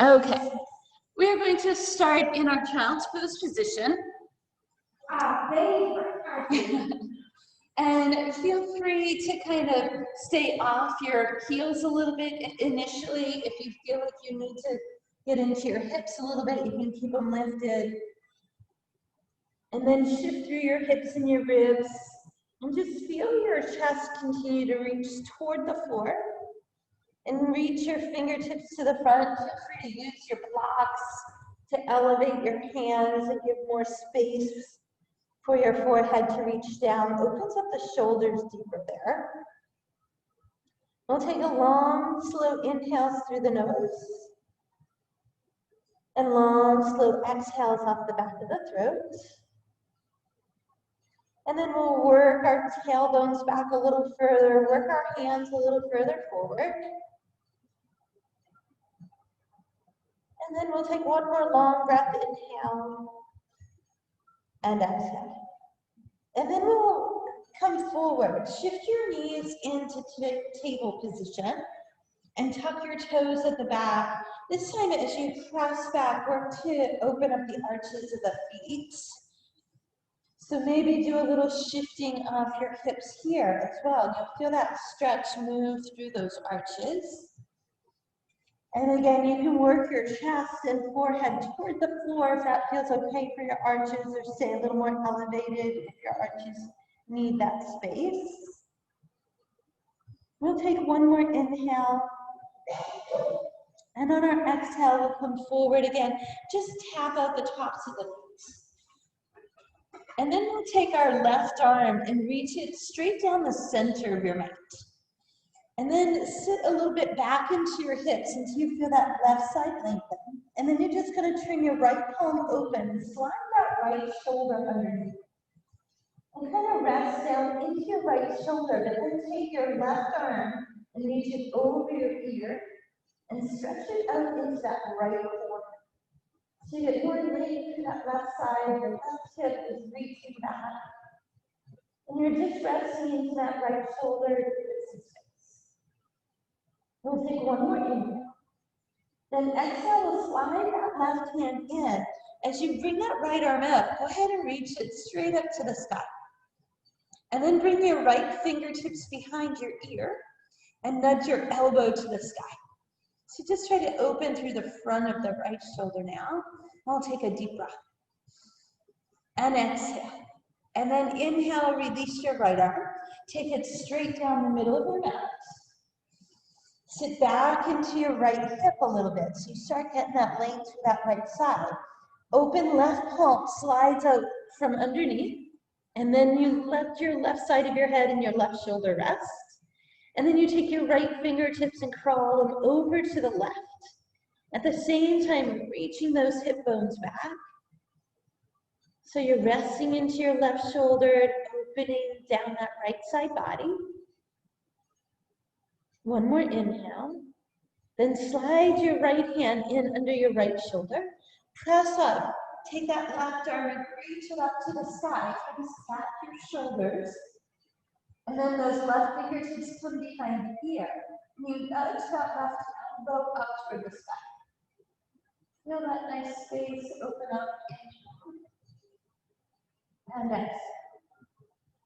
Okay, we are going to start in our child's pose position. And feel free to kind of stay off your heels a little bit initially. If you feel like you need to get into your hips a little bit, you can keep them lifted. And then shift through your hips and your ribs. And just feel your chest continue to reach toward the floor. And reach your fingertips to the front. Feel free to use your blocks to elevate your hands and give more space for your forehead to reach down. Opens up the shoulders deeper there. We'll take a long, slow inhale through the nose. And long, slow exhales off the back of the throat. And then we'll work our tailbones back a little further, work our hands a little further forward. And then we'll take one more long breath, inhale and exhale. And then we'll come forward, shift your knees into table position and tuck your toes at the back. This time as you press back, work to open up the arches of the feet. So maybe do a little shifting of your hips here as well. You'll feel that stretch move through those arches. And again, you can work your chest and forehead toward the floor if that feels okay for your arches, or stay a little more elevated if your arches need that space. We'll take one more inhale. And on our exhale, we'll come forward again. Just tap out the tops of the feet. And then we'll take our left arm and reach it straight down the center of your mat. And then sit a little bit back into your hips until you feel that left side lengthen. And then you're just going to turn your right palm open, slide that right shoulder underneath. And kind of rest down into your right shoulder, but then take your left arm and reach it over your ear and stretch it out into that right corner. So you get more length to that left side, your left hip is reaching back. And you're just resting into that right shoulder. We'll take one more inhale. Then exhale, we'll slide that left hand in. As you bring that right arm up, go ahead and reach it straight up to the sky. And then bring your right fingertips behind your ear and nudge your elbow to the sky. So just try to open through the front of the right shoulder now. I'll take a deep breath. And exhale. And then inhale, release your right arm. Take it straight down the middle of your mat. Sit back into your right hip a little bit, so you start getting that length through that right side. Open left palm slides out from underneath, and then you let your left side of your head and your left shoulder rest. And then you take your right fingertips and crawl them over to the left. At the same time, reaching those hip bones back. So you're resting into your left shoulder and opening down that right side body. One more inhale. Then slide your right hand in under your right shoulder. Press up. Take that left arm and reach it up to the sky. Try to stack your shoulders. And then those left fingertips come behind the ear. And you nudge that left elbow up toward the sky. Feel that nice space open up. And exhale.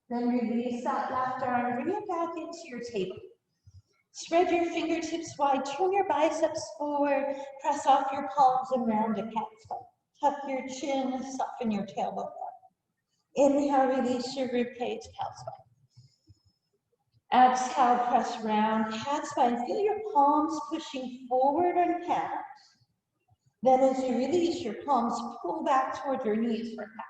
Then release that left arm. Bring it back into your table. Spread your fingertips wide, turn your biceps forward, press off your palms and round a cat's paw. Tuck your chin and soften your tailbone. Inhale, release your ribcage, cat spine. Exhale, press round, cat spine. Feel your palms pushing forward on cat. Then as you release your palms, pull back toward your knees for cat.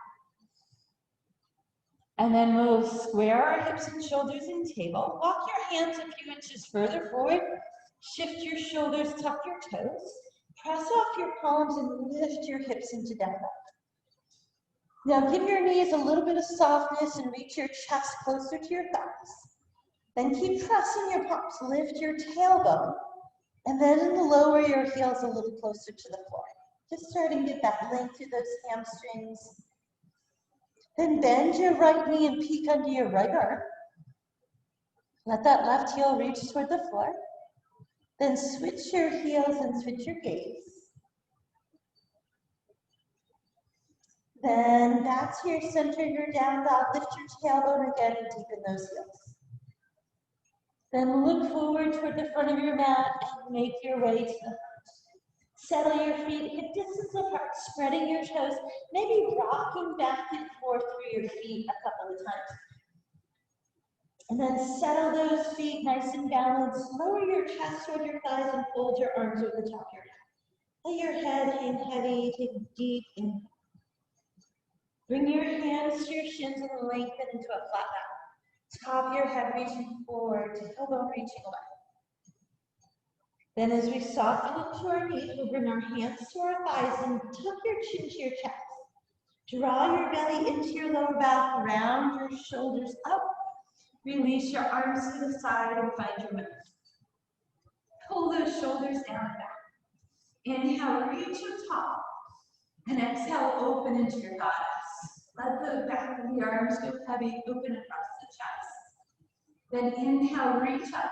And then we'll square our hips and shoulders in table. Walk your hands a few inches further forward. Shift your shoulders, tuck your toes. Press off your palms and lift your hips into down dog. Now give your knees a little bit of softness and reach your chest closer to your thighs. Then keep pressing your palms. Lift your tailbone. And then lower your heels a little closer to the floor. Just starting to get that length through those hamstrings. Then bend your right knee and peek under your right arm. Let that left heel reach toward the floor. Then switch your heels and switch your gaze. Then back to your center, your down dog. Lift your tailbone again and deepen those heels. Then look forward toward the front of your mat and make your way to the front. Settle your feet hip distance apart, spreading your toes, maybe rocking back and forth through your feet a couple of times. And then settle those feet nice and balanced. Lower your chest toward your thighs and fold your arms over the top of your head. Let your head hang heavy, take a deep inhale. Bring your hands to your shins and lengthen into a flat back. Top of your head reaching forward, tailbone reaching away. Then as we soften into our knees, we'll bring our hands to our thighs and tuck your chin to your chest. Draw your belly into your lower back, round your shoulders up. Release your arms to the side and find your midline. Pull those shoulders down and back. Inhale, reach up top. And exhale, open into your goddess. Let the back of the arms go heavy, open across the chest. Then inhale, reach up.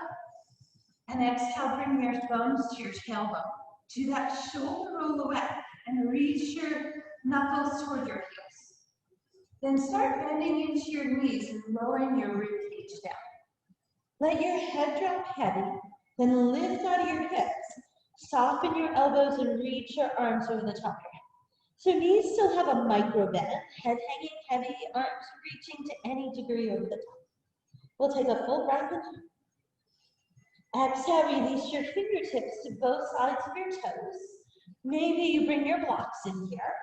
And exhale, bring your thumbs to your tailbone. Do that shoulder roll away and reach your knuckles toward your heels. Then start bending into your knees and lowering your ribcage down. Let your head drop heavy, then lift out of your hips. Soften your elbows and reach your arms over the top of your head. So knees still have a micro bend, head hanging heavy, arms reaching to any degree over the top. We'll take a full breath in. Exhale, release your fingertips to both sides of your toes. Maybe you bring your blocks in here.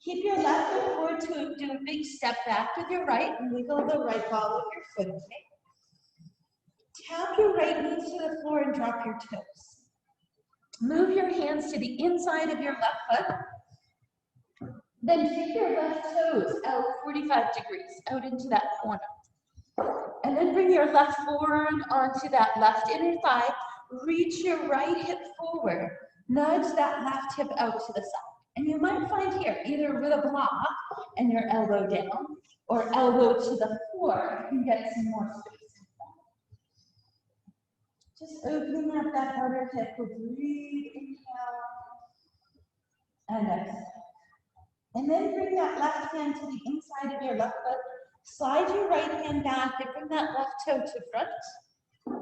Keep your left foot forward to do a big step back with your right and wiggle the right ball of your foot away. Tap your right knee to the floor and drop your toes. Move your hands to the inside of your left foot. Then take your left toes out 45 degrees, out into that corner. And then bring your left forearm onto that left inner thigh. Reach your right hip forward. Nudge that left hip out to the side. And you might find here, either with a block and your elbow down, or elbow to the floor, you can get some more space. Just opening up that outer hip with breathe, inhale, and exhale. And then bring that left hand to the inside of your left foot. Slide your right hand back and bring that left toe to front.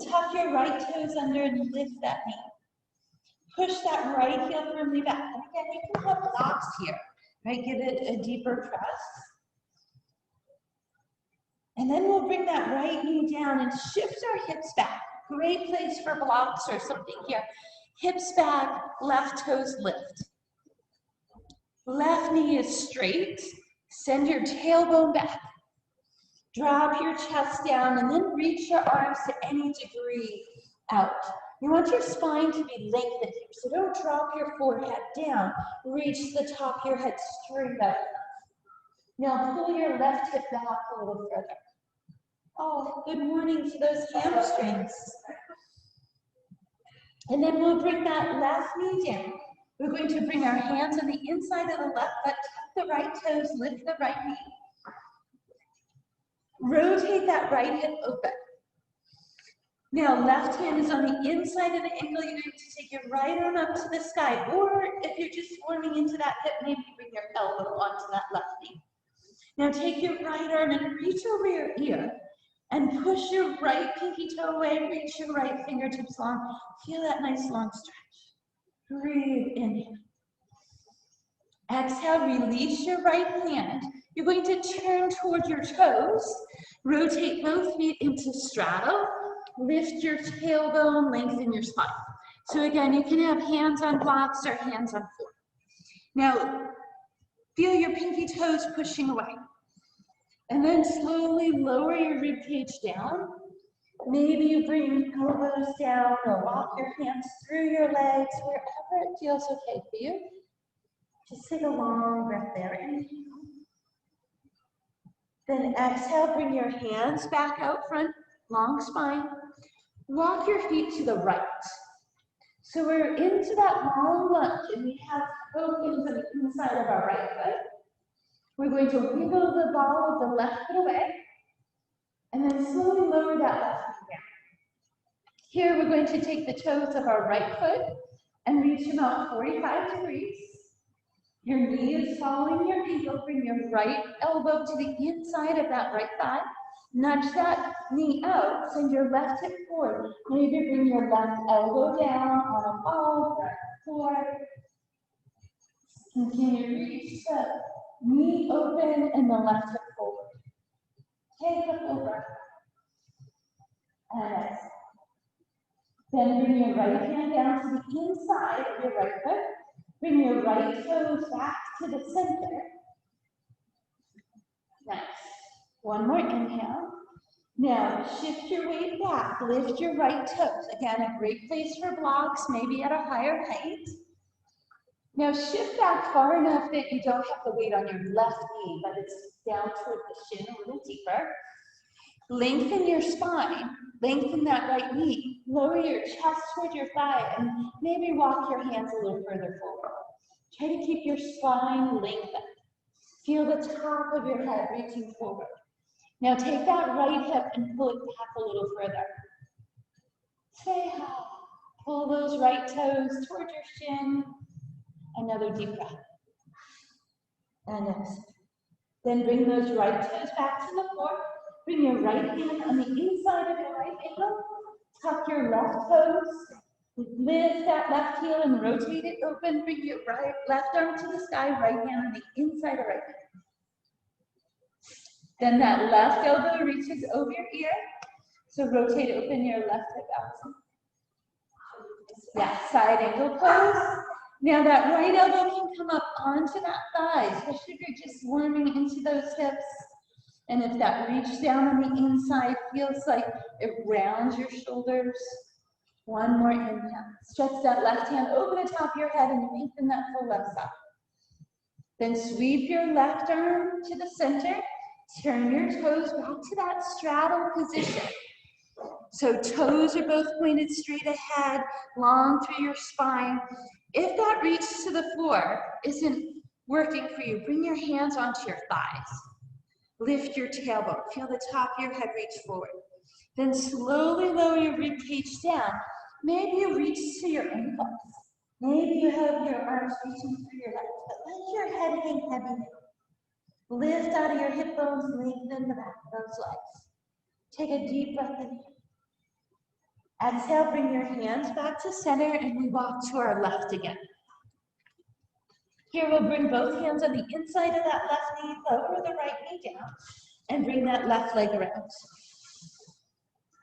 Tuck your right toes under and lift that knee. Push that right heel firmly back. And again, you can have blocks here, right? Give it a deeper press. And then we'll bring that right knee down and shift our hips back. Great place for blocks or something here. Hips back, left toes lift. Left knee is straight. Send your tailbone back. Drop your chest down and then reach your arms to any degree out. You want your spine to be lengthened here, so don't drop your forehead down. Reach the top of your head straight up. Now pull your left hip back a little further. Oh, good morning to those hamstrings. And then we'll bring that left knee down. We're going to bring our hands on the inside of the left foot, tuck the right toes, lift the right knee. Rotate that right hip open. Now, left hand is on the inside of the ankle. You're going to take your right arm up to the sky. Or if you're just warming into that hip, maybe bring your elbow onto that left knee. Now, take your right arm and reach over your ear. And push your right pinky toe away. Reach your right fingertips long. Feel that nice long stretch. Breathe in. Exhale, release your right hand. You're going to turn toward your toes. Rotate both feet into straddle. Lift your tailbone, lengthen your spine. So again, you can have hands on blocks or hands on floor. Now, feel your pinky toes pushing away. And then slowly lower your rib cage down. Maybe you bring your elbows down or walk your hands through your legs, wherever it feels okay for you. Just take a long breath there. Inhale. Then exhale, bring your hands back out front, long spine. Walk your feet to the right. So we're into that long lunge, and we have both hands on the inside of our right foot. We're going to wiggle the ball of the left foot away, and then slowly lower that left foot down. Here we're going to take the toes of our right foot and reach them out 45 degrees. Your knee is following your ankle. Bring your right elbow to the inside of that right thigh. Nudge that knee out. Send your left hip forward. Maybe bring your left elbow down on a ball, forward. Continue to reach the knee open and the left hip forward. Take a full breath. And exhale. Then bring your right hand down to the inside of your right foot. Bring your right toes back to the center. Nice. One more inhale. Now shift your weight back. Lift your right toes. Again, a great place for blocks, maybe at a higher height. Now shift back far enough that you don't have the weight on your left knee, but it's down toward the shin a little deeper. Lengthen your spine. Lengthen that right knee. Lower your chest toward your thigh and maybe walk your hands a little further forward. Try to keep your spine lengthened. Feel the top of your head reaching forward. Now take that right hip and pull it back a little further. Say hi. Pull those right toes toward your shin. Another deep breath. And exhale. Then bring those right toes back to the floor. Bring your right hand on the inside of your right ankle. Tuck your left toes. Lift that left heel and rotate it open. Bring your left arm to the sky, right hand on the inside of right hand. Then that left elbow reaches over your ear. So rotate open your left hip out. Yeah, side ankle pose. Now that right elbow can come up onto that thigh, especially if you're just warming into those hips. And if that reach down on the inside feels like it rounds your shoulders. One more inhale. Stretch that left hand over the top of your head and lengthen that full left side. Then sweep your left arm to the center. Turn your toes back to that straddle position. So toes are both pointed straight ahead, long through your spine. If that reach to the floor isn't working for you, bring your hands onto your thighs. Lift your tailbone. Feel the top of your head reach forward. Then slowly lower your rib cage down. Maybe you reach to your ankles. Maybe you have your arms reaching through your legs, but let your head hang heavy. Lift out of your hip bones, lengthen the back of those legs. Take a deep breath in. Exhale, bring your hands back to center, and we walk to our left again. Here we'll bring both hands on the inside of that left knee, lower the right knee down, and bring that left leg around.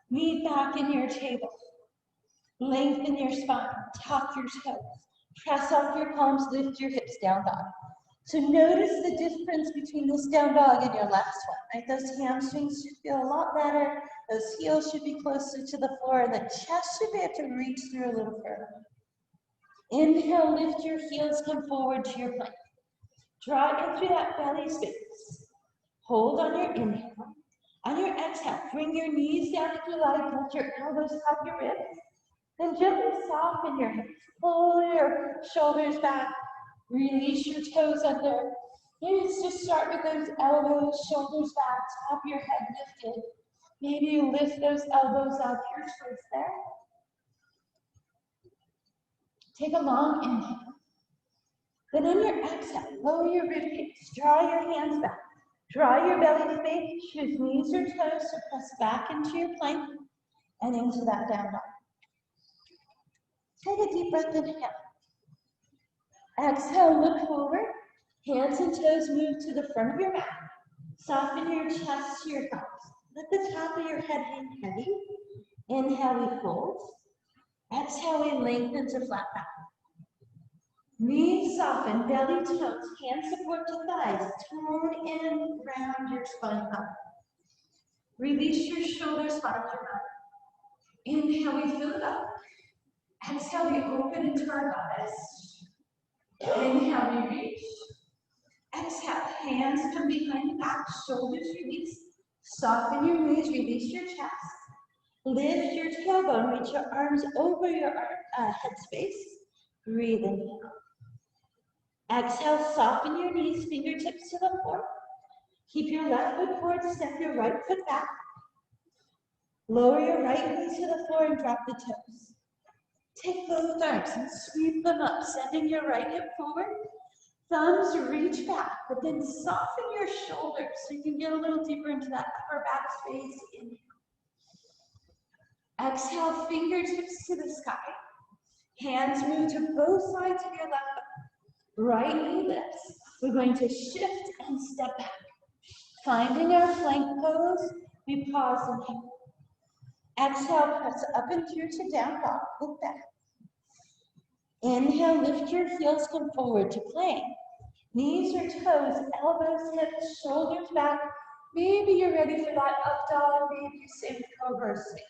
Knee back in your table. Lengthen your spine, tuck your toes, press off your palms, lift your hips, down dog. So notice the difference between this down dog and your last one, right? Those hamstrings should feel a lot better. Those heels should be closer to the floor, and the chest should be able to reach through a little further. Inhale, lift your heels, come forward to your plank. Draw in through that belly space. Hold on your inhale. On your exhale, bring your knees down if you like, let your elbows hug your ribs. Then gently soften your hips. Pull your shoulders back. Release your toes under. Maybe just start with those elbows, shoulders back, top of your head lifted. Maybe you lift those elbows up, your toes there. Take a long inhale. Then on your exhale, lower your ribcage. Draw your hands back. Draw your belly space. Choose knees or toes to press back into your plank and into that down dog. Take a deep breath, inhale. Exhale, look forward. Hands and toes move to the front of your mat. Soften your chest to your thighs. Let the top of your head hang heavy. Inhale, we fold. Exhale, we lengthen to flat back. Knees soften, belly toes, hands support to thighs. Tone in, round your spine up. Release your shoulders, find your mouth. Inhale, we fill it up. Exhale, we open into our goddess. Inhale, we reach. Exhale, hands come behind the back, shoulders release. Soften your knees, release your chest. Lift your tailbone, reach your arms over your head space. Breathe in. Exhale, soften your knees, fingertips to the floor. Keep your left foot forward, step your right foot back. Lower your right knee to the floor and drop the toes. Take both arms and sweep them up, sending your right hip forward. Thumbs reach back, but then soften your shoulders so you can get a little deeper into that upper back space. Inhale. Exhale, fingertips to the sky. Hands move to both sides of your left arm. Right knee lifts. We're going to shift and step back. Finding our plank pose, we pause and hold. Exhale, press up and through to down dog. Look back. Inhale, lift your heels, come forward to plank. Knees or toes, elbows, hips, shoulders back. Maybe you're ready for that up dog. Maybe you stay with cobra or sphinx.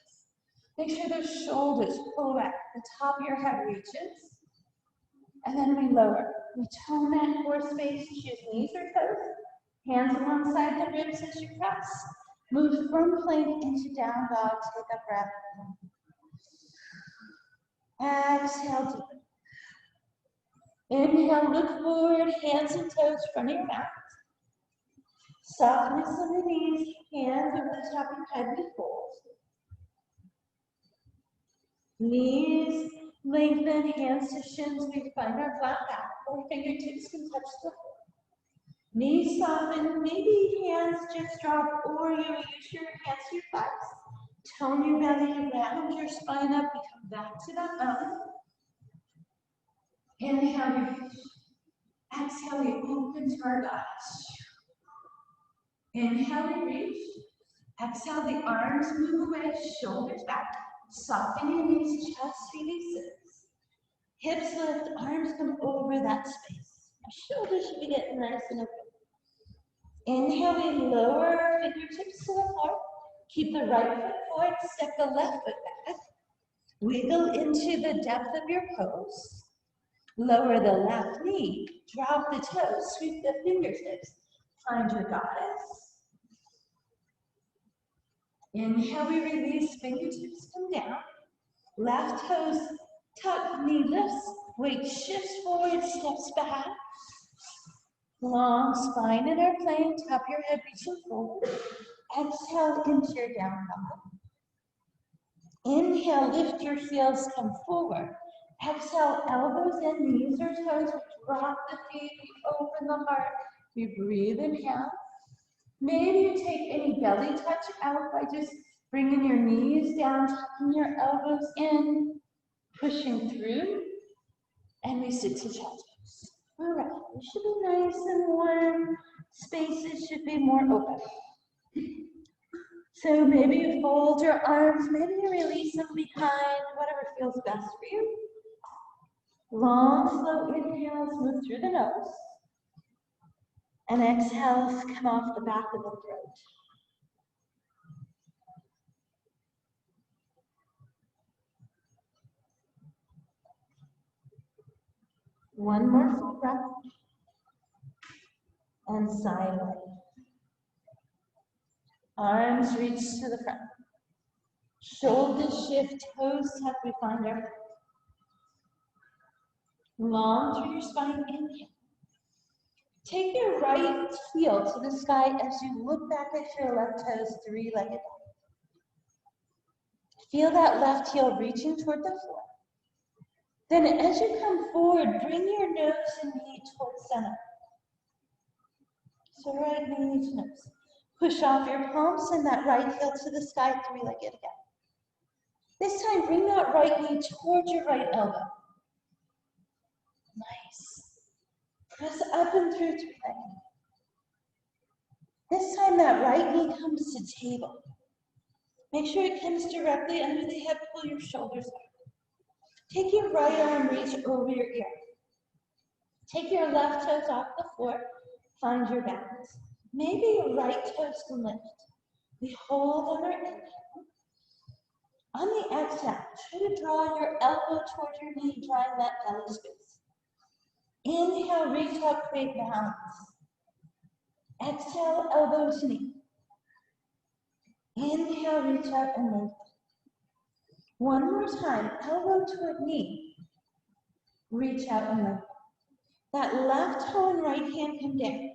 Make sure those shoulders pull back. The top of your head reaches. And then we lower. We tone that core space. Choose knees or toes. Hands alongside the ribs as you press. Move from plank into down dog. Take a breath. Exhale deep. Inhale, look forward, hands and toes, front of your mat. Softness on the knees, hands over the top of your head, we fold. Knees lengthen, hands to shins, we find our flat back, or fingertips can touch the floor. Knees soften, maybe hands just drop, or you use your hands to your thighs. Tone your belly, round your spine up, we come back to that mountain. Inhale, reach. Exhale, we open to our goddess. Inhale, we reach. Exhale, the arms move away, shoulders back. Soften your knees, chest releases. Hips lift, arms come over that space. Our shoulders should be getting nice and open. Inhale, we lower our fingertips to the floor. Keep the right foot forward, step the left foot back. Wiggle into the depth of your pose. Lower the left knee, drop the toes, sweep the fingertips. Find your goddess. Inhale, we release, fingertips come down. Left toes tuck, knee lifts, weight shifts forward, steps back. Long spine in our plank, top of your head reaching forward. Exhale into your down dog. Inhale, lift your heels, come forward. Exhale, elbows in, knees or toes, drop the feet, we open the heart, we breathe, inhale. Maybe you take any belly touch out by just bringing your knees down, tucking your elbows in, pushing through, and we sit to child's. All right, we should be nice and warm. Spaces should be more open. So maybe you fold your arms, maybe you release them behind, whatever feels best for you. Long, slow inhales, move through the nose. And exhales come off the back of the throat. One more full breath. And sigh away. Arms reach to the front. Shoulders shift, toes tuck, we find our foot. Long through your spine, inhale. Take your right heel to the sky as you look back at your left toes, three-legged dog. Feel that left heel reaching toward the floor. Then as you come forward, bring your nose and knee towards center. So right knee to nose. Push off your palms, send that right heel to the sky, three-legged again. This time, bring that right knee towards your right elbow. Nice. Press up and through three-legged. This time, that right knee comes to table. Make sure it comes directly under the hip, pull your shoulders up. Take your right arm, reach over your ear. Take your left toes off the floor, find your balance. Maybe your right toes can lift. We hold on our inhale. On the exhale, try to draw your elbow toward your knee, drawing that belly space. Inhale, reach up, create balance. Exhale, elbow to knee. Inhale, reach up and lift. One more time, elbow toward knee. Reach out and lift. That left toe and right hand come down.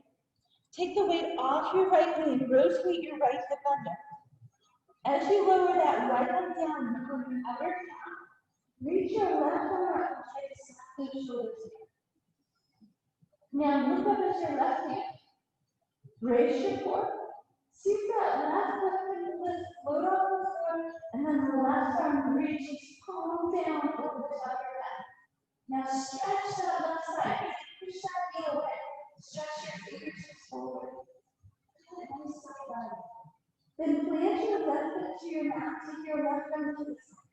Take the weight off your right knee and rotate your right hip under. As you lower that right leg down, from your other down, reach your left arm up and try to snap those shoulders Now look up at your left hand. Brace your core. See if that left foot can lift, float off the floor, and then the left arm reaches palm down over the top of your back. Now stretch that left side. Push that knee away. Stretch your fingertips forward. Good, nice side body. Then plant your left foot to your mat. Take your left arm to the side.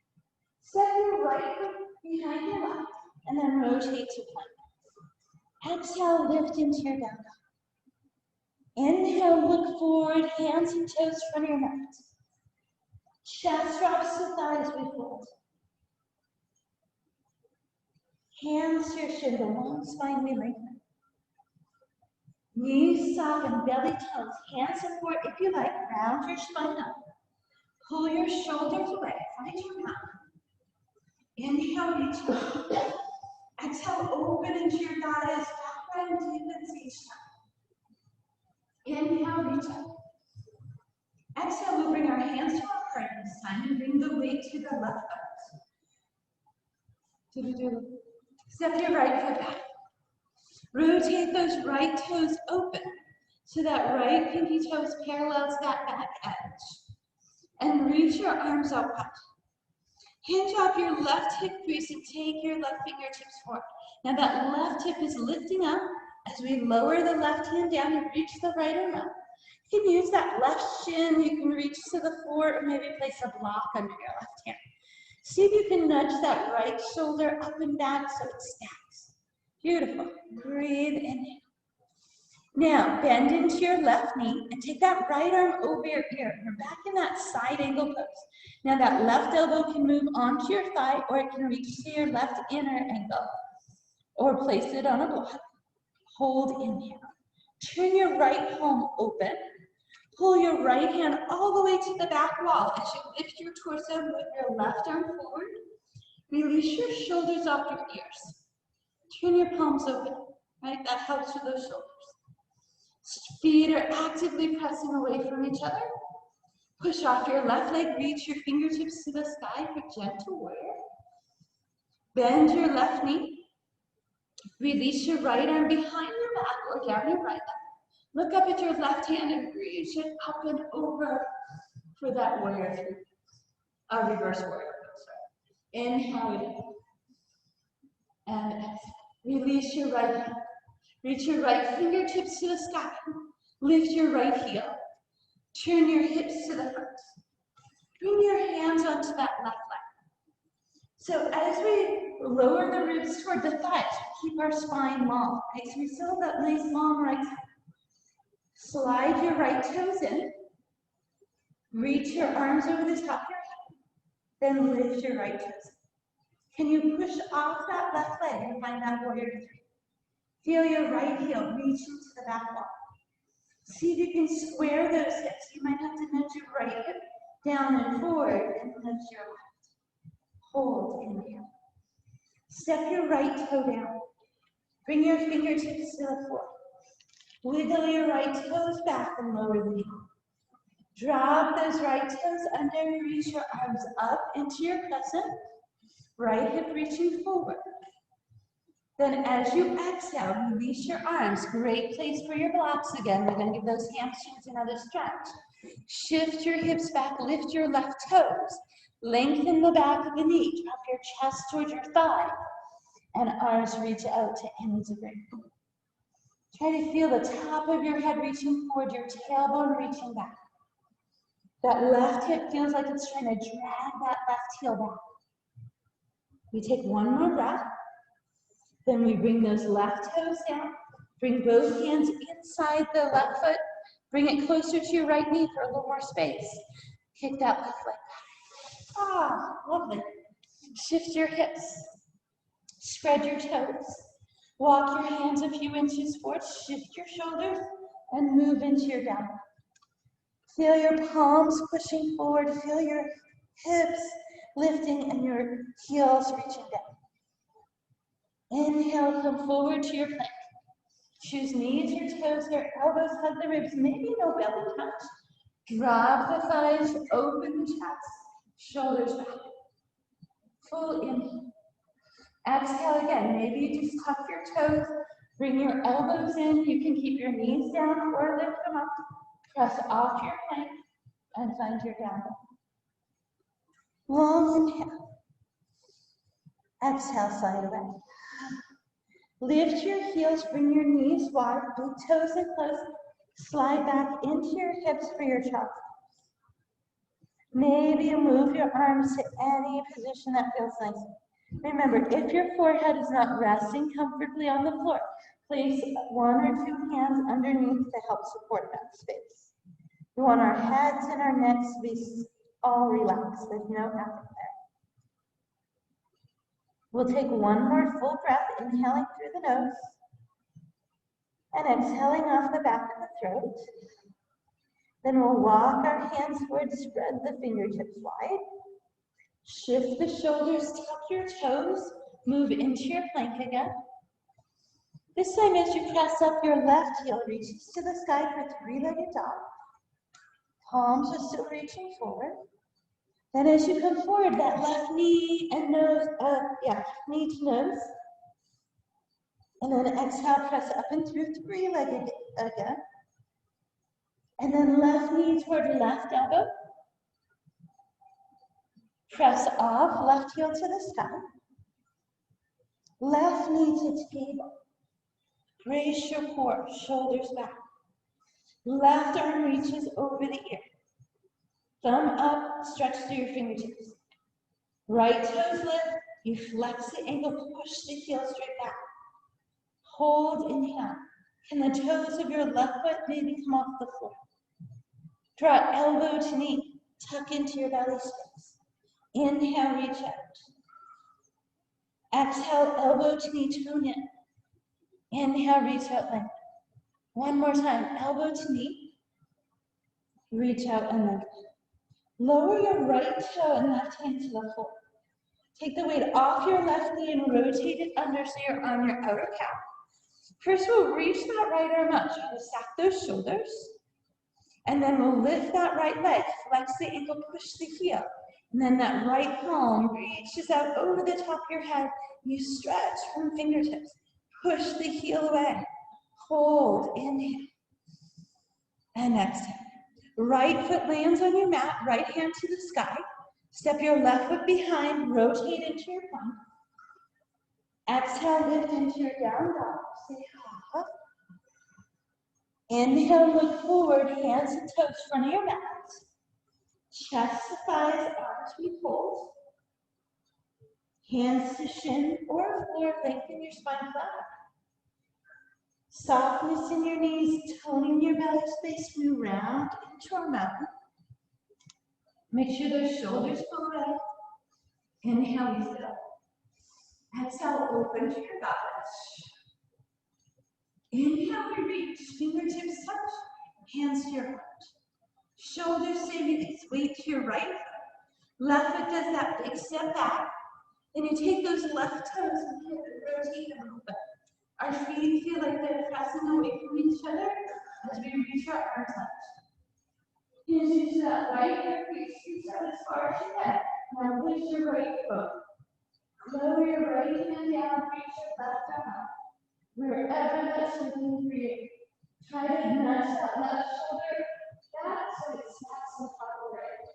Step your right foot behind your left, and then rotate to plank. Exhale, lift into your down dog. Inhale, look forward, hands and toes front of your mat. Chest drops to thighs, we fold. Hands to your shin, the long spine we lengthen. Knees soften, belly tones, hands support if you like, round your spine up. Pull your shoulders away, find your mat. Inhale, reach up. Exhale, open into your goddess, back bend, deepens each time. Inhale, reach up. Exhale, we'll bring our hands to our heart this time and bring the weight to the left foot. Step your right foot back. Rotate those right toes open so that right pinky toes parallels that back edge. And reach your arms out wide. Hinge off your left hip crease and take your left fingertips forward. Now that left hip is lifting up as we lower the left hand down and reach the right arm up. You can use that left shin, you can reach to the floor, or maybe place a block under your left hand. See if you can nudge that right shoulder up and back so it stacks. Beautiful. Breathe in. Now, bend into your left knee and take that right arm over your ear. You're back in that side angle pose. Now that left elbow can move onto your thigh or it can reach to your left inner ankle or place it on a block. Hold inhale. Turn your right palm open. Pull your right hand all the way to the back wall. As you lift your torso, move your left arm forward. Release your shoulders off your ears. Turn your palms open, right? That helps with those shoulders. Feet are actively pressing away from each other. Push off your left leg, reach your fingertips to the sky for gentle warrior. Bend your left knee. Release your right arm behind your back or down your right leg. Look up at your left hand and reach it up and over for that warrior three. Reverse warrior. Inhale and exhale. Release your right hand. Reach your right fingertips to the sky. Lift your right heel. Turn your hips to the front. Bring your hands onto that left leg. So as we lower the ribs toward the thighs, keep our spine long. Right? So we still have that nice long right side. Slide your right toes in. Reach your arms over the top of your head. Then lift your right toes. Can you push off that left leg and find that warrior three? Feel your right heel reach into the back wall. See if you can square those hips. You might have to nudge your right hip down and forward and lift your left. Hold, inhale. Step your right toe down. Bring your fingertips to the floor. Wiggle your right toes back and lower the knee. Drop those right toes under, reach your arms up into your crescent. Right hip reaching forward. Then as you exhale, release your arms. Great place for your blocks again. We're going to give those hamstrings another stretch. Shift your hips back, lift your left toes. Lengthen the back of the knee. Drop your chest towards your thigh. And arms reach out to ends of your feet. Try to feel the top of your head reaching forward, your tailbone reaching back. That left hip feels like it's trying to drag that left heel back. We take one more breath. Then we bring those left toes down. Bring both hands inside the left foot. Bring it closer to your right knee for a little more space. Kick that left leg back. Lovely. Shift your hips. Spread your toes. Walk your hands a few inches forward. Shift your shoulders and move into your down. Feel your palms pushing forward. Feel your hips lifting and your heels reaching down. Inhale, come forward to your plank. Choose knees or toes here, elbows hug the ribs, maybe no belly touch. Drop the thighs, open the chest, shoulders back. Full inhale. Exhale again, maybe you just tuck your toes, Bring your elbows in. You can keep your knees down or lift them up. Press off your plank and find your down dog. Long inhale. Exhale, slide away. Lift your heels, bring your knees wide, big toes in close. Slide back into your hips for your chop. Maybe you move your arms to any position that feels nice. Remember, if your forehead is not resting comfortably on the floor, place one or two hands underneath to help support that space. We want our heads and our necks to be all relaxed. There's no effort there. We'll take one more full breath, inhaling through the nose and exhaling off the back of the throat. Then we'll walk our hands forward, spread the fingertips wide. Shift the shoulders, tuck your toes, move into your plank again. This time as you press up, your left heel reaches to the sky for three-legged dog. Palms are still reaching forward. Then as you come forward, that left knee and nose, knee to nose. And then exhale, press up and through three-legged again. And then left knee toward left elbow. Press off, left heel to the sky. Left knee to table. Brace your core, shoulders back. Left arm reaches over the ear. Thumb up, stretch through your fingertips. Right toes lift, you flex the ankle, push the heel straight back. Hold, inhale. Can the toes of your left foot maybe come off the floor? Draw elbow to knee, tuck into your belly space. Inhale, reach out. Exhale, elbow to knee, tone in. Inhale, reach out, lengthen. One more time, elbow to knee. Reach out and lengthen. Lower your right toe and left hand to the floor. Take the weight off your left knee and rotate it under so you're on your outer calf. First, we'll reach that right arm up. Try to stack those shoulders. And then we'll lift that right leg. Flex the ankle, push the heel. And then that right palm reaches out over the top of your head. You stretch from fingertips. Push the heel away. Hold, inhale. And exhale. Right foot lands on your mat, right hand to the sky. Step your left foot behind, rotate into your plank. Exhale, lift into your down dog. Say ha. Inhale, look forward, hands and toes front of your mat. Chest to thighs, arms we fold. Hands to shin or floor, lengthen your spine flat. Softness in your knees, toning your belly space, move round into our mountain. Make sure those shoulders pull out. Inhale, we sit up. Exhale, open to your goddess. Inhale, we reach, fingertips touch, hands to your heart. Shoulders stay released, weight to your right foot. Left foot does that big step back. Then you take those left toes and rotate them a little bit. Our feet feel like they're pressing away from each other as we reach our arms out. Hinge into that right hip, reach out as far as you can. Now push your right foot. Lower your right hand down, reach your left arm up. Wherever that's working for you. Try to nudge that left shoulder back so it snaps on top of the right.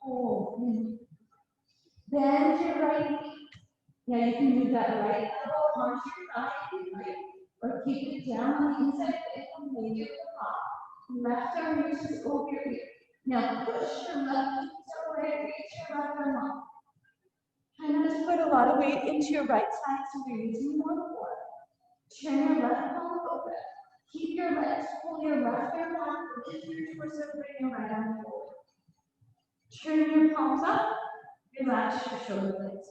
Hold. Bend your right knee. Yeah, you can move that right elbow onto your thigh, or keep it down on the inside and maybe at the top. Left arm reaches over your ear. Now push your left knee away, reach your left arm up. Try not to put a lot of weight into your right side so you're using more core. Turn your left palm over. Keep your legs, pull your left arm back, lift your torso, bring your right arm forward. Turn your palms up, relax your shoulder blades.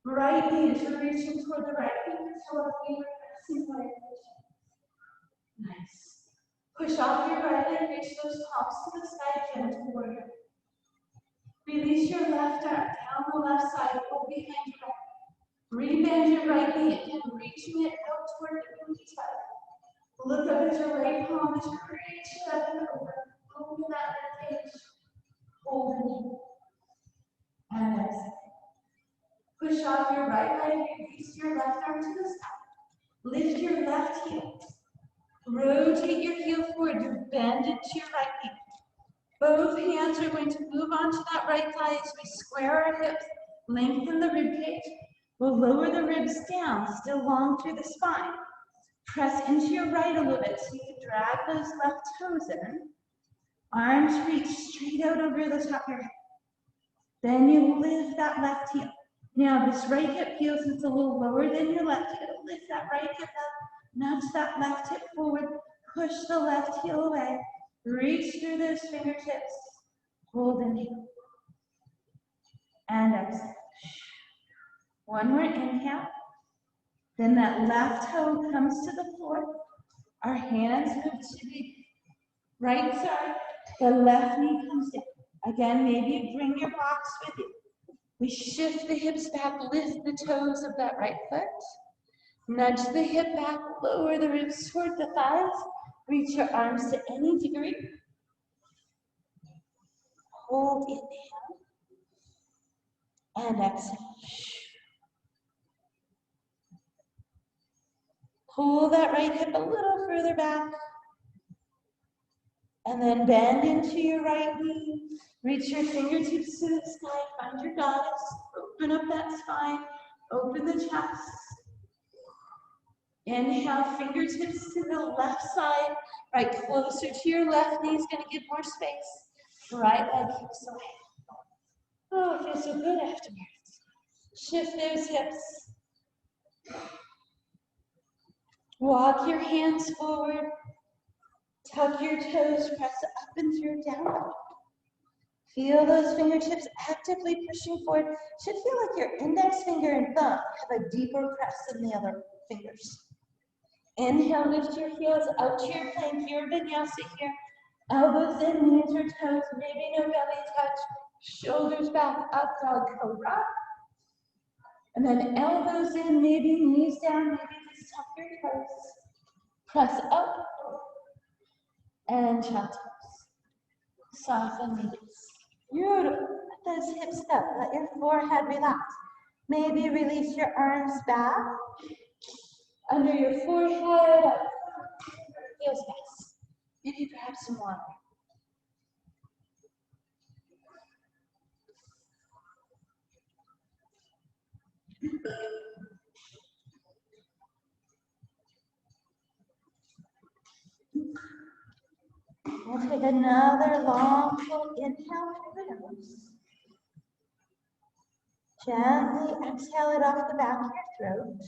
Right knee is reaching toward the right finger, so left finger pressing right knee. Nice. Push off your right leg, reach those palms to the sky, gentle warrior. Release your left arm down the left side, pull behind your back. Rebend your right knee, again, reaching it out toward the pinky toe. Look up at your right palm as you reach it up and over. Open that rib cage. Hold the knee. And exhale. Push off your right leg, release your left arm to the sky. Lift your left heel. Rotate your heel forward. You bend into your right knee. Both hands are going to move onto that right thigh as we square our hips, lengthen the rib cage. We'll lower the ribs down, still long through the spine. Press into your right a little bit so you can drag those left toes in. Arms reach straight out over the top of your head. Then you lift that left heel. Now this right hip feels it's a little lower than your left hip. Lift that right hip up, nudge that left hip forward, push the left heel away. Reach through those fingertips. Hold inhale. And exhale. One more inhale. Then that left toe comes to the floor. Our hands move to the right side. The left knee comes down. Again, maybe you bring your box with you. We shift the hips back, lift the toes of that right foot. Nudge the hip back, lower the ribs toward the thighs. Reach your arms to any degree. Hold inhale. And exhale. Pull that right hip a little further back. And then bend into your right knee. Reach your fingertips to the sky. Find your goddess. Open up that spine. Open the chest. Inhale, fingertips to the left side. Right closer to your left knee is going to give more space. Right leg hips away. Oh, it feels so good afterwards. Shift those hips. Walk your hands forward. Tuck your toes, press up and through down dog. Feel those fingertips actively pushing forward. Should feel like your index finger and thumb have a deeper press than the other fingers. Inhale, lift your heels out to your plank, your vinyasa here. Elbows in, knees or toes, maybe no belly touch. Shoulders back, up dog cobra. And then elbows in, maybe knees down, maybe just tuck your toes. Press up and chatos. Soften the knees. Beautiful. Let those hips go. Let your forehead relax. Maybe release your arms back. Under your forehead. Up. Feels best. Maybe grab some water. We'll take another long, full inhale through the nose. Gently exhale it off the back of your throat.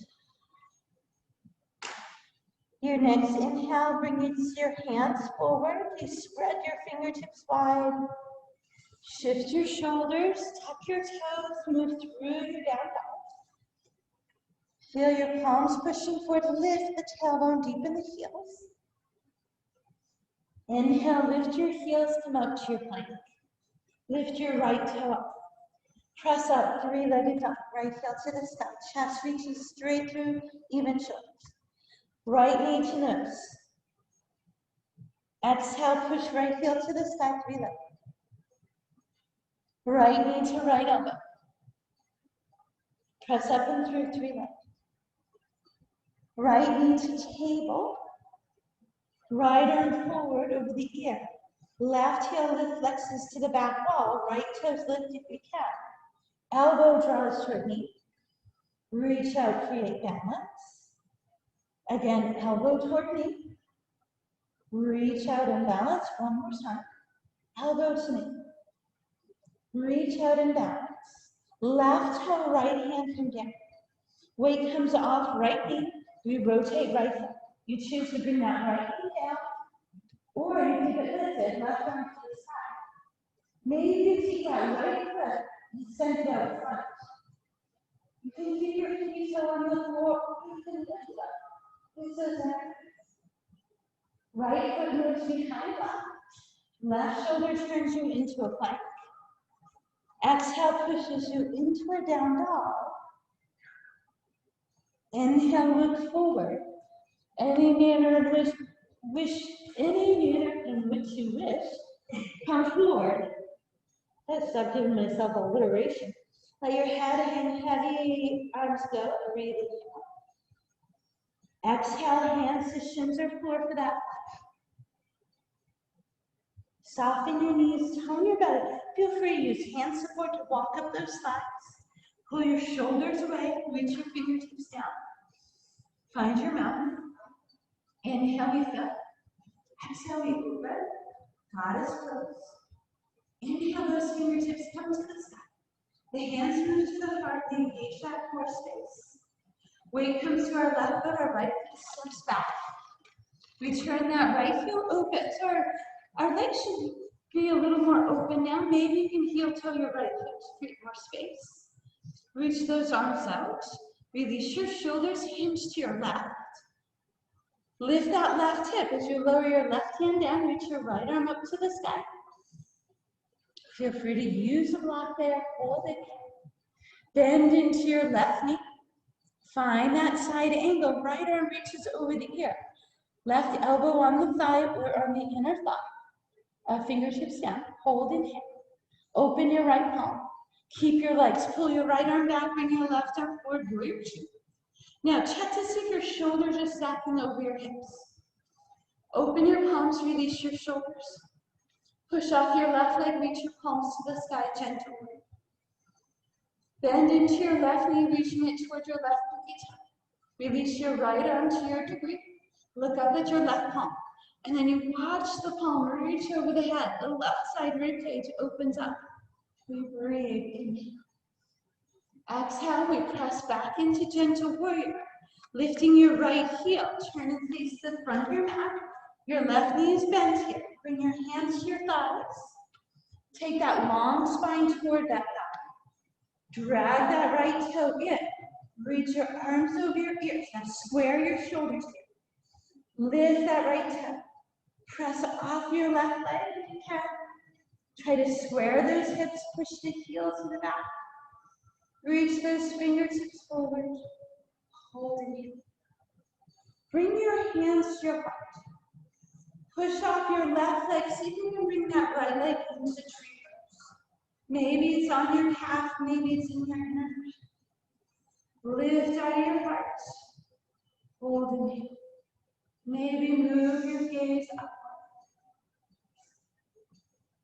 Your next inhale, bring your hands forward. You spread your fingertips wide. Shift your shoulders, tuck your toes, move through your down dog. Feel your palms pushing forward. Lift the tailbone, deepen the heels. Inhale, lift your heels, come up to your plank. Lift your right toe up. Press up, three-legged dog. Right heel to the sky. Chest reaches straight through, even shoulders. Right knee to nose. Exhale, push right heel to the sky, three-legged. Right knee to right elbow. Press up and through, three-legged. Right knee to table. Right arm forward over the ear. Left heel lift flexes to the back wall. Right toes lift if you can. Elbow draws toward knee. Reach out, create balance. Again, elbow toward knee. Reach out and balance. One more time. Elbow to knee. Reach out and balance. Left toe, right hand come down. Weight comes off right knee. We rotate right foot. You choose to bring that right knee down, or you keep it lifted, left arm to the side. Maybe you keep that right foot and send it out front. You can keep your feet on the floor, you can lift up. This is it. Right foot moves behind left. Left shoulder turns you into a plank. Exhale pushes you into a down dog. Inhale, look forward. Any manner in which you wish, come forward. I've given myself alliteration. Let your head hang heavy, arms go, breathe. Exhale, hands to shins or floor for that. Soften your knees, tone your belly. Feel free to use hand support to walk up those slides. Pull your shoulders away, reach your fingertips down. Find your mountain. Inhale, we fill. Exhale, we open. Goddess pose. Inhale, those fingertips come to the sky. The hands move to the heart, they engage that core space. Weight comes to our left foot, our right foot steps back. We turn that right heel open, so our legs should be a little more open now. Maybe you can heel toe your right foot to create more space. Reach those arms out. Release your shoulders, hinge to your left. Lift that left hip as you lower your left hand down, reach your right arm up to the sky. Feel free to use a block there, hold it. Bend into your left knee. Find that side angle, right arm reaches over the ear. Left elbow on the thigh or on the inner thigh. Fingertips down, hold in hand. Open your right palm. Keep your legs, pull your right arm back, bring your left arm forward, warrior two. Now check to see if your shoulders are stacking over your hips. Open your palms, release your shoulders. Push off your left leg, reach your palms to the sky gently. Bend into your left knee, reaching it toward your left pinky toe. Release your right arm to your degree. Look up at your left palm. And then you watch the palm reach over the head. The left side rib cage opens up. We breathe. Inhale. Exhale, we press back into gentle warrior. Lifting your right heel, turn and face the front of your mat. Your left knee is bent here. Bring your hands to your thighs. Take that long spine toward that thigh. Drag that right toe in. Reach your arms over your ears. Now square your shoulders here. Lift that right toe. Press off your left leg if you can. Try to square those hips, push the heel to the back. Reach those fingertips forward. Hold it here. Bring your hands to your heart. Push off your left leg. See if you can bring that right leg into tree pose. Maybe it's on your calf, maybe it's in your inner. Lift out of your heart. Hold it here. Maybe move your gaze up.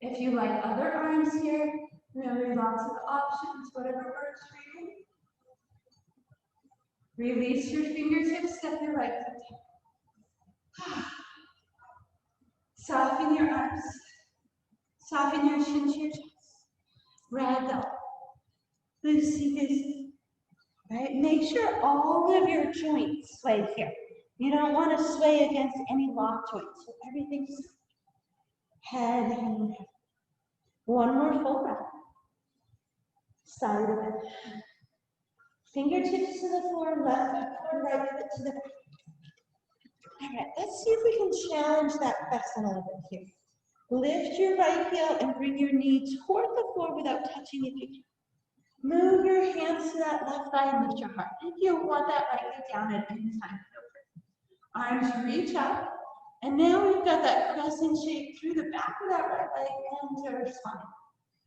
If you like other arms here, remember lots of options, whatever works for you. Release your fingertips, step your right foot down. Soften your arms. Soften your chin to your chest. Ragdoll. Loosey-goosey. Right? Make sure all of your joints sway here. You don't want to sway against any lock joints. So everything's head hanging down. One more full breath. Side of it. Fingertips to the floor, left foot forward, right foot to the back. All right, let's see if we can challenge that crescent a little bit here. Lift your right heel and bring your knee toward the floor without touching if you can. Move your hands to that left thigh and lift your heart. If you want that right leg down at any time, arms reach up. And now we've got that crescent shape through the back of that right leg and to our spine.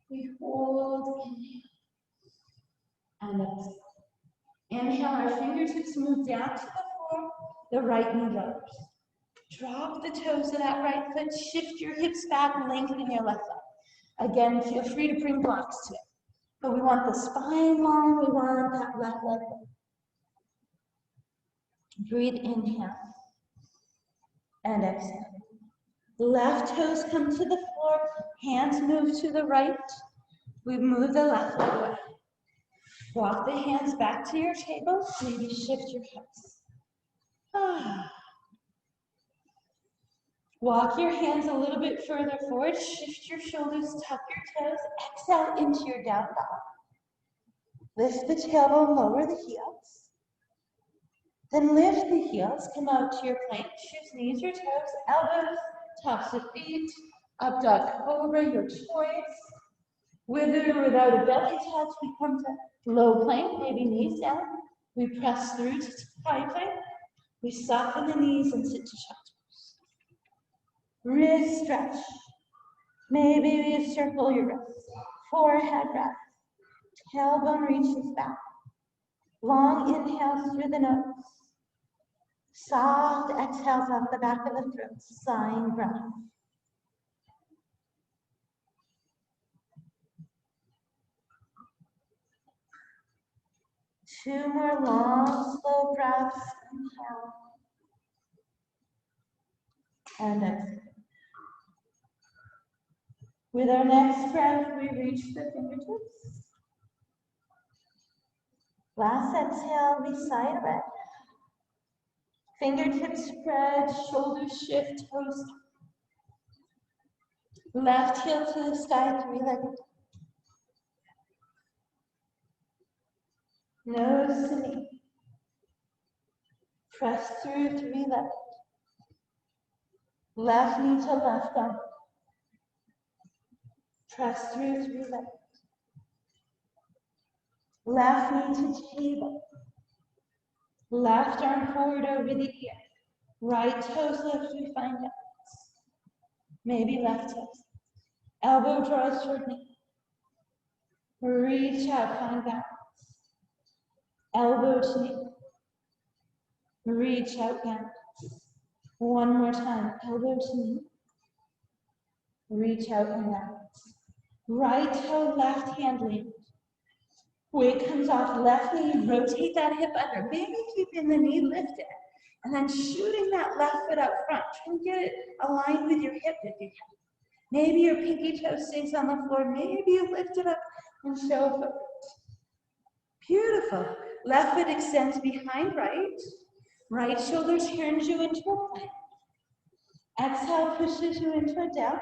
We hold, inhale, and exhale. Inhale, our fingertips move down to the floor, the right knee lowers. Drop the toes of that right foot, shift your hips back, lengthen your left leg. Again, feel free to bring blocks to it. But we want the spine long, we want that left leg long. Breathe, inhale, and exhale. Left toes come to the floor, hands move to the right. We move the left leg away. Walk the hands back to your table, maybe shift your hips. Walk your hands a little bit further forward, shift your shoulders, tuck your toes, exhale into your down dog. Lift the tailbone, lower the heels. Then lift the heels, come out to your plank, choose knees or toes, elbows, tops of feet, up dog cobra, your choice. With or without a belly touch, we come to low plank, maybe knees down. We press through to high plank. We soften the knees and sit to shoulders. Wrist stretch. Maybe you circle your wrists. Forehead rest. Tailbone reaches back. Long inhales through the nose. Soft exhales off the back of the throat, sighing breath. Two more long, slow breaths. Inhale. And exhale. With our next breath, we reach the fingertips. Last exhale, we sigh it away. Fingertips spread, shoulders shift, toes. Left heel to the sky, three-legged. Nose to knee. Press through, three-legged. Left knee to left arm. Press through, three-legged. Left knee to table. Left arm forward over the ear. Right toes lift, we find balance. Maybe left toes. Elbow draws toward knee. Reach out, find balance. Elbow to knee. Reach out, balance. One more time. Elbow to knee. Reach out and balance. Right toe, left hand lean. Weight comes off left knee, rotate that hip under. Maybe keeping the knee lifted. And then shooting that left foot out front. Try and get it aligned with your hip if you can. Maybe your pinky toe stays on the floor. Maybe you lift it up and show forward. Beautiful. Left foot extends behind right. Right shoulder turns you into a plank. Exhale pushes you into a down dog.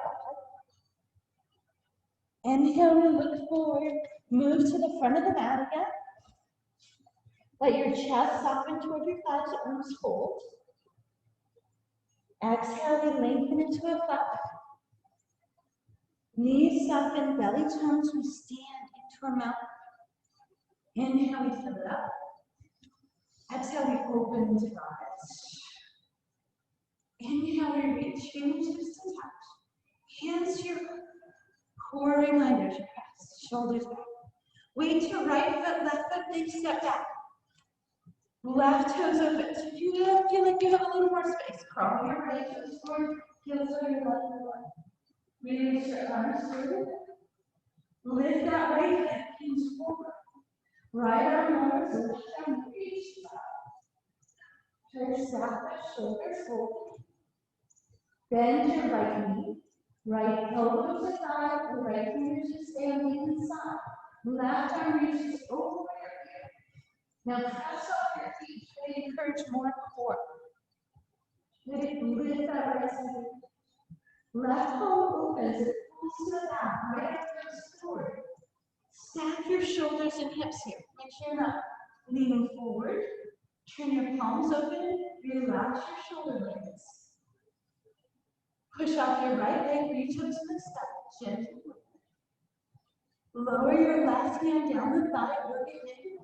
Inhale and look forward. Move to the front of the mat again. Let your chest soften toward your thighs, arms fold. Exhale, we lengthen into a flat back. Knees soften, belly turns, we stand into a mountain. Inhale, we fill it up. Exhale, we open to goddess. Inhale, we reach, fingertips to touch. Hands to your core reminder to press, shoulders back. Weight to right foot, left foot, big step back. Left toes open. So if you feel like you have a little more space, crawl your right toes forward, heels over your left foot. Release your arms forward. Lift that right hip, hands forward. Right arm over, left arm reach back. Push back, shoulders forward. Bend your right knee. Right elbow to thigh, the right finger should stay on the inside. Left arm reaches over your ear. Now press off your feet. Try to encourage more core. Lift that right side. Left palm opens, it pulls to the back, right arm forward. Stack your shoulders and hips here. Make sure you're not leaning forward. Turn your palms open, relax your shoulder blades. Push off your right leg, reach up to the sky, gently. Lower your left hand down the thigh, work it in.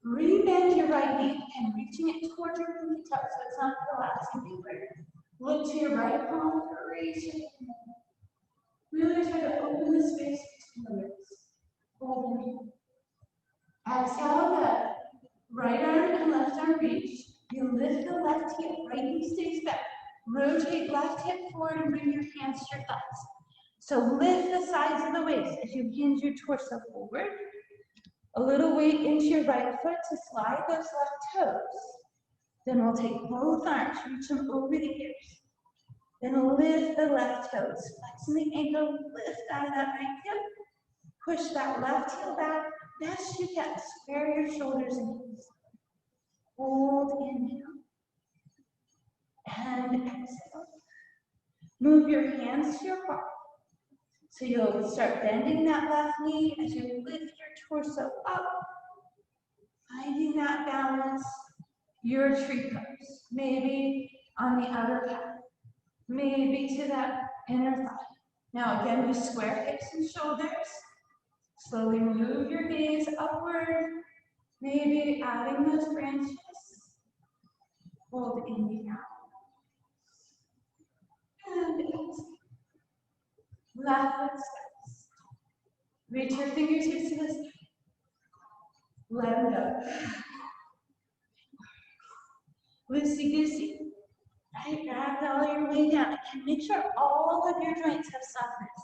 Rebend your right knee and reaching it towards your pinky toe so it's not collapsing deeper. Look to your right palm, reach it. Really try to open the space between the ribs. Hold the knee. Exhale the right arm and left arm reach. You lift the left hip, right knee stays back. Rotate left hip forward and bring your hands to your thighs. So lift the sides of the waist as you hinge your torso forward. A little weight into your right foot to slide those left toes. Then we'll take both arms, reach them over the ears. Then lift the left toes, flexing the ankle, lift out of that right hip. Push that left heel back, best you can. Square your shoulders and knees. Hold, inhale. And exhale. Move your hands to your heart. So you'll start bending that left knee as you lift your torso up. Finding that balance. Your tree pose. Maybe on the outer calf. Maybe to that inner thigh. Now again, we square hips and shoulders. Slowly move your gaze upward. Maybe adding those branches. Hold inhale. And exhale. Left foot steps. Reach your fingertips to the sky. Let them go. loosey-goosey. Right, ragdoll your way down. And make sure all of your joints have softness.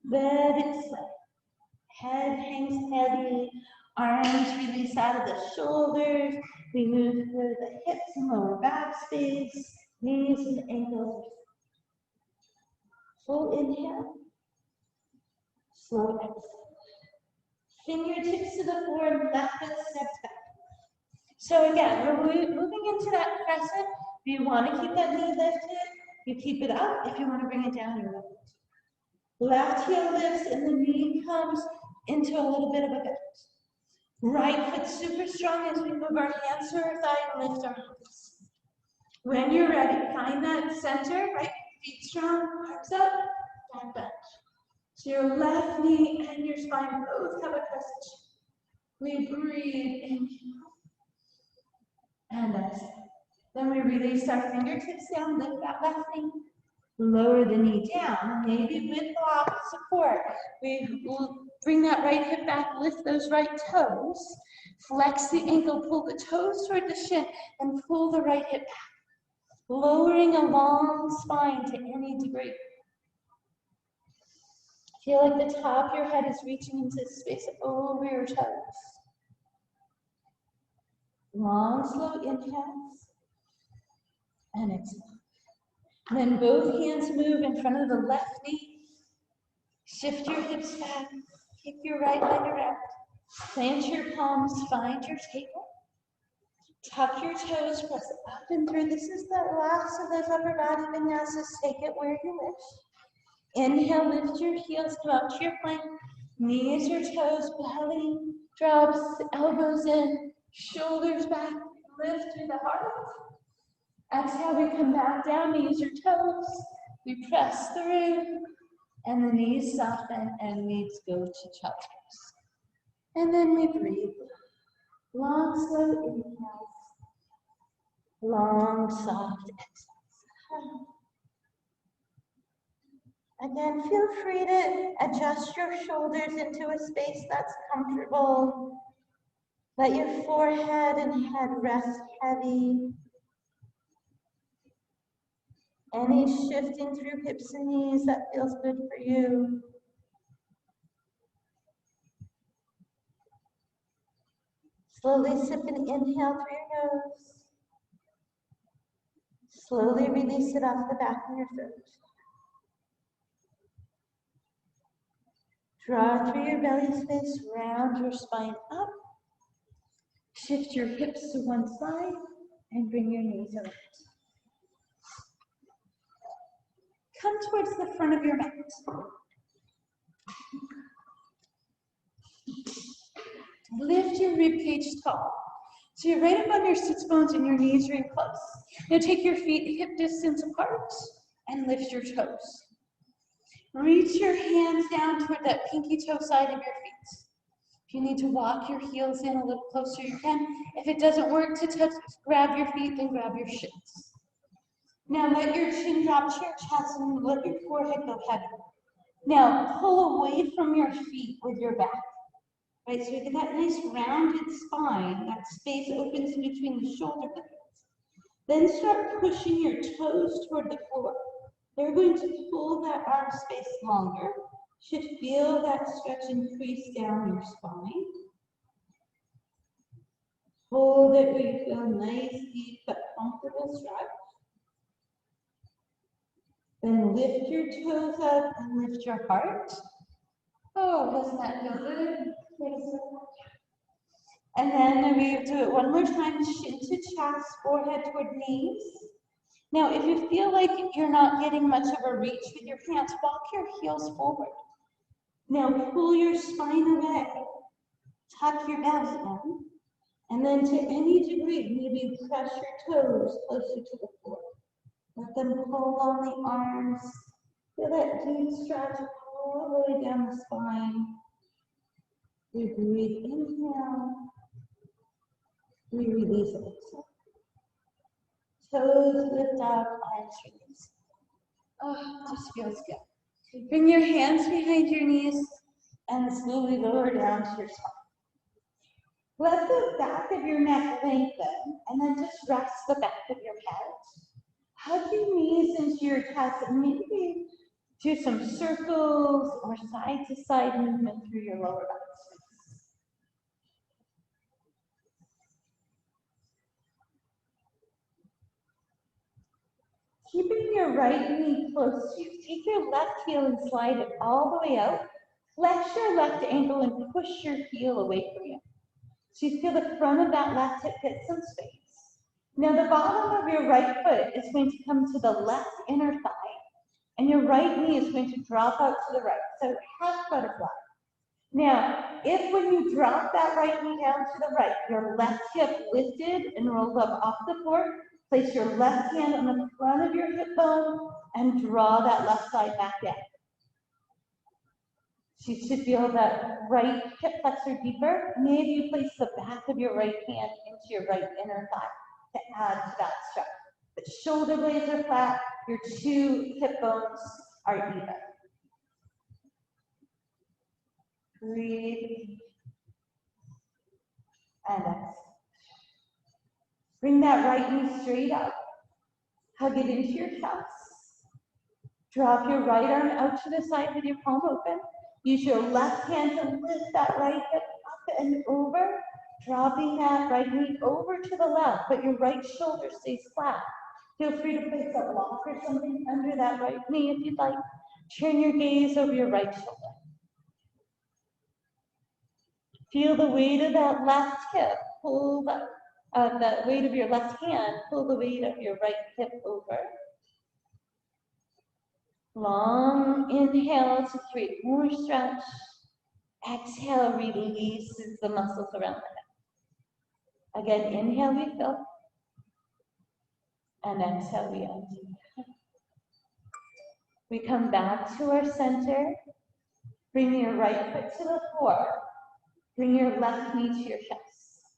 Let it sway. Head hangs heavy, arms release out of the shoulders. We move through the hips and lower back space, knees and ankles. Full inhale, slow exhale. Fingertips to the floor, left foot steps back. So again, we're moving into that crescent. If you want to keep that knee lifted, you keep it up. If you want to bring it down, you lift it. Left heel lifts and the knee comes into a little bit of a bend. Right foot super strong as we move our hands to our thigh and lift our arms. When you're ready, find that center, right feet strong, arms up, back bend. So your left knee and your spine both have a crescent shape. We breathe, inhale, and exhale. Then we release our fingertips down, lift that left knee, lower the knee down, maybe with block support. We will bring that right hip back, lift those right toes, flex the ankle, pull the toes toward the shin, and pull the right hip back, lowering a long spine to any degree. Feel like the top of your head is reaching into space over your toes. Long, slow inhales, and exhale. And then both hands move in front of the left knee. Shift your hips back, kick your right leg around. Plant your palms, find your table. Tuck your toes, press up and through. This is the last of those upper body vinyasas. Take it where you wish. Inhale, lift your heels, come out to your plank. Knees or toes, belly drops, elbows in, shoulders back, lift through the heart. Exhale, we come back down, knees or toes. We press through, and the knees soften, and we go to child pose. And then we breathe. Long, slow inhales. Long, soft exhales. Again, feel free to adjust your shoulders into a space that's comfortable. Let your forehead and head rest heavy. Any shifting through hips and knees that feels good for you. Slowly sip and inhale through your nose. Slowly release it off the back of your throat. Draw through your belly space, round your spine up. Shift your hips to one side and bring your knees around. Come towards the front of your mat. Lift your ribcage tall. So you're right up on your sits bones and your knees are in close. Now take your feet hip distance apart and lift your toes. Reach your hands down toward that pinky toe side of your feet. If you need to walk your heels in a little closer, you can. If it doesn't work to touch, grab your feet, then grab your shins. Now let your chin drop to your chest and let your forehead go heavy. Now pull away from your feet with your back. Right, so you get that nice rounded spine, that space opens in between the shoulder blades. Then start pushing your toes toward the floor. They're going to pull that arm space longer. Should feel that stretch increase down your spine. Hold it where you feel nice, deep, but comfortable stretch. Then lift your toes up and lift your heart. Oh, doesn't that feel good? And then we do it one more time, shin to chest, forehead toward knees. Now, if you feel like you're not getting much of a reach with your pants, walk your heels forward. Now, pull your spine away. Tuck your belly in. And then to any degree, maybe press your toes closer to the floor. Let them pull on the arms. Feel that deep stretch all the way down the spine. We breathe, inhale. We release it. Toes lift up, arms release. Oh, it just feels good. Bring your hands behind your knees and slowly lower down to your spine. Let the back of your neck lengthen, and then just rest the back of your head. Hug your knees into your chest, and maybe do some circles or side to side movement through your lower back space. Keeping your right knee close to you, take your left heel and slide it all the way out. Flex your left ankle and push your heel away from you. So you feel the front of that left hip get some space. Now the bottom of your right foot is going to come to the left inner thigh, and your right knee is going to drop out to the right. So half butterfly. Now, if when you drop that right knee down to the right, your left hip lifted and rolled up off the floor, place your left hand on the front of your hip bone and draw that left side back down. So you should feel that right hip flexor deeper. Maybe you place the back of your right hand into your right inner thigh to add to that stretch. The shoulder blades are flat, your two hip bones are even. Breathe. And exhale. Bring that right knee straight up. Hug it into your chest. Drop your right arm out to the side with your palm open. Use your left hand to lift that right hip up and over, dropping that right knee over to the left, but your right shoulder stays flat. Feel free to place a block or something under that right knee if you'd like. Turn your gaze over your right shoulder. Feel the weight of that left hip. Pull the weight of your left hand. Pull the weight of your right hip over. Long inhale to create more stretch. Exhale releases the muscles around the head. Again, inhale, we fill. And exhale, we empty. We come back to our center. Bring your right foot to the floor. Bring your left knee to your chest.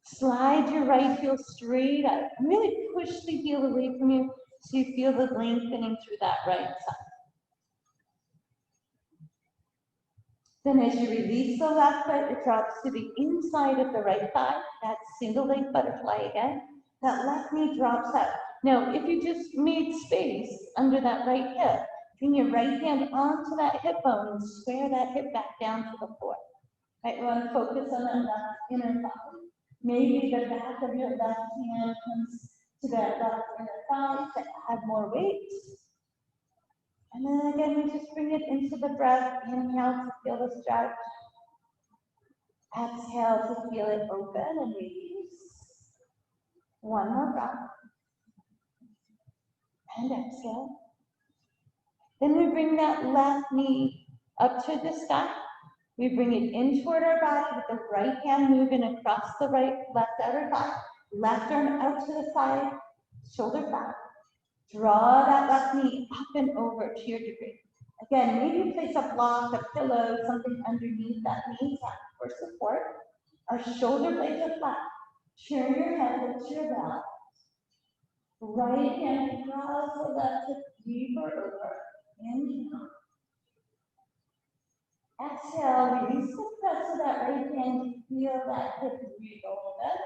Slide your right heel straight up. Really push the heel away from you so you feel the lengthening through that right side. Then as you release the left foot, it drops to the inside of the right thigh. That's single leg butterfly again. That left knee drops out. Now, if you just made space under that right hip, bring your right hand onto that hip bone and square that hip back down to the floor. Right, we want to focus on that left inner thigh. Maybe the back of your left hand comes to that left inner thigh to add more weight. And then again, we just bring it into the breath. Inhale to feel the stretch. Exhale to feel it open and release. One more breath. And exhale. Then we bring that left knee up to the sky. We bring it in toward our body with the right hand moving across the left outer thigh. Left arm out to the side, shoulder back. Draw that left knee up and over to your degree. Again, maybe place a block, a pillow, something underneath that knee for support. Our shoulder blades are flat. Turn your head to your left. Right hand draws the left hip deeper over. Inhale. Exhale, release the press of that right hand. Feel that hip breathe a little bit.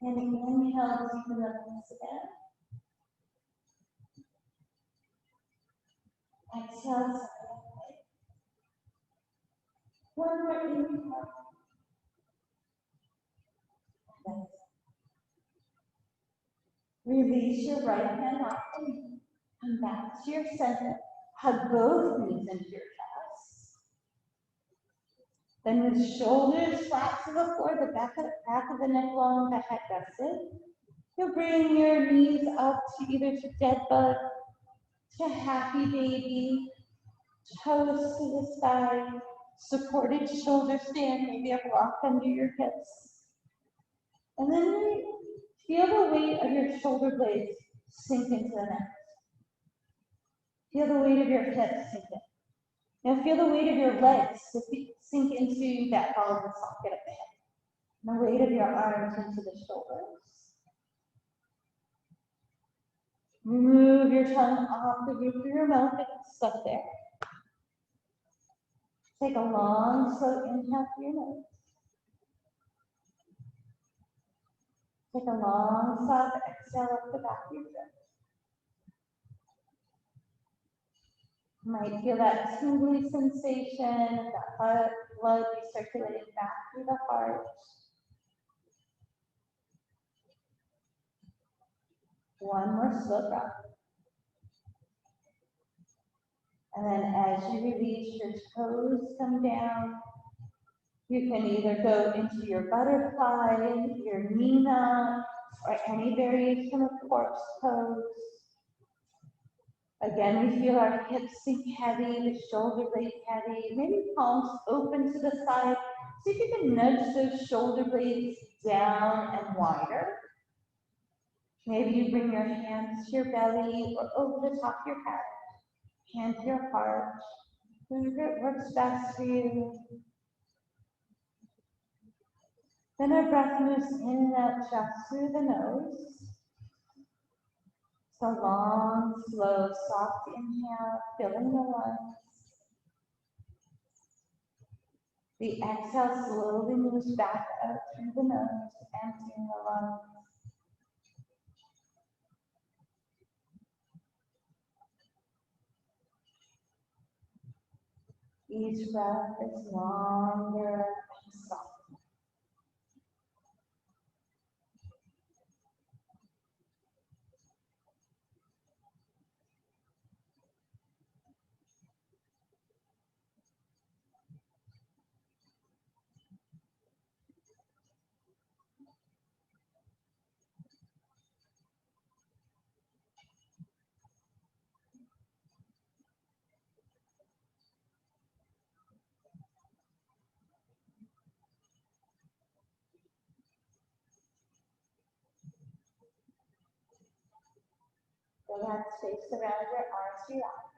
And inhale, deepen up once again. Exhale. One more inhale. Release your right hand off the knee. Come back to your center. Hug both knees into your chest. Then with shoulders flat to the floor, the back of the neck long, the head rested. You'll bring your knees up to either to dead bug, to happy baby, toes to the sky, supported shoulder stand, maybe a block under your hips. And then feel the weight of your shoulder blades sink into the neck. Feel the weight of your hips sink in. Now feel the weight of your legs sink into that ball of the socket of the head. And the weight of your arms into the shoulders. Move your tongue off the roof of your mouth if it's stuck there. Take a long, slow inhale through your nose. Take a long, soft exhale up the back of your throat. You might feel that tingly sensation, that blood recirculating back through the heart. One more slow breath. And then as you release, your toes come down. You can either go into your butterfly, your Nina, or any variation of corpse pose. Again, we feel our hips sink heavy, the shoulder blade heavy, maybe palms open to the side. See if you can nudge those shoulder blades down and wider. Maybe you bring your hands to your belly or over the top of your head, hand to your heart, whatever works best for you. Then our breath moves in and out just through the nose. So long, slow, soft inhale, filling the lungs. The exhale slowly moves back out through the nose, emptying the lungs. Each breath is longer and softer. Relax space around your arms, your eyes.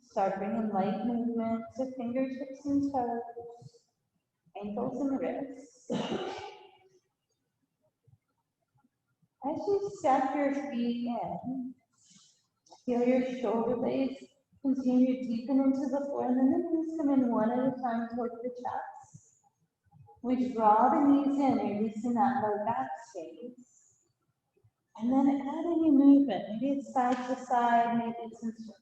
Start bringing light movement to fingertips and toes, ankles and wrists. As you step your feet in, feel your shoulder blades continue to deepen into the floor, and then the knees come in one at a time towards the chest. We draw the knees in, releasing that low back space. And then add any movement. Maybe it's side to side, maybe it's in circles.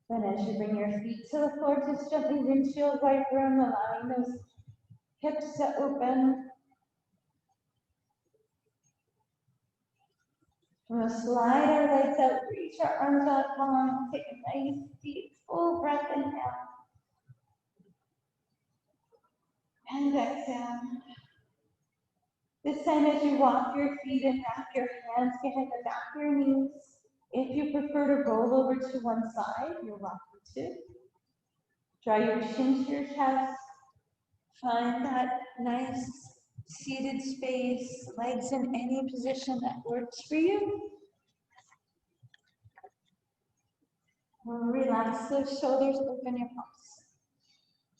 Then as you bring your feet to the floor, just gently windshield wiper them, allowing those hips to open. We'll slide our legs out, reach our arms out long, take a nice deep full breath, inhale. And exhale. This time as you walk your feet and wrap your hands behind the back of your knees. If you prefer to roll over to one side, you're welcome to. Draw your chin to your chest. Find that nice seated space, legs in any position that works for you. Relax those shoulders, open your palms.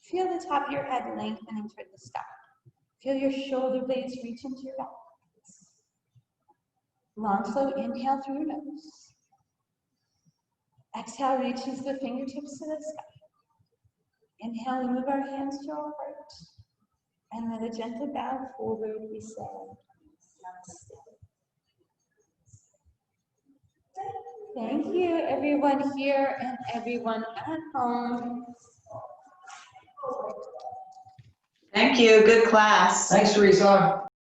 Feel the top of your head lengthening toward the sky. Feel your shoulder blades reach into your back. Long, slow inhale through your nose. Exhale reaches the fingertips to the sky. Inhale, we move our hands to our heart. And with a gentle bow forward, we say, Namaste. Thank you, everyone here and everyone at home. Thank you. Good class. Thanks, Teresa.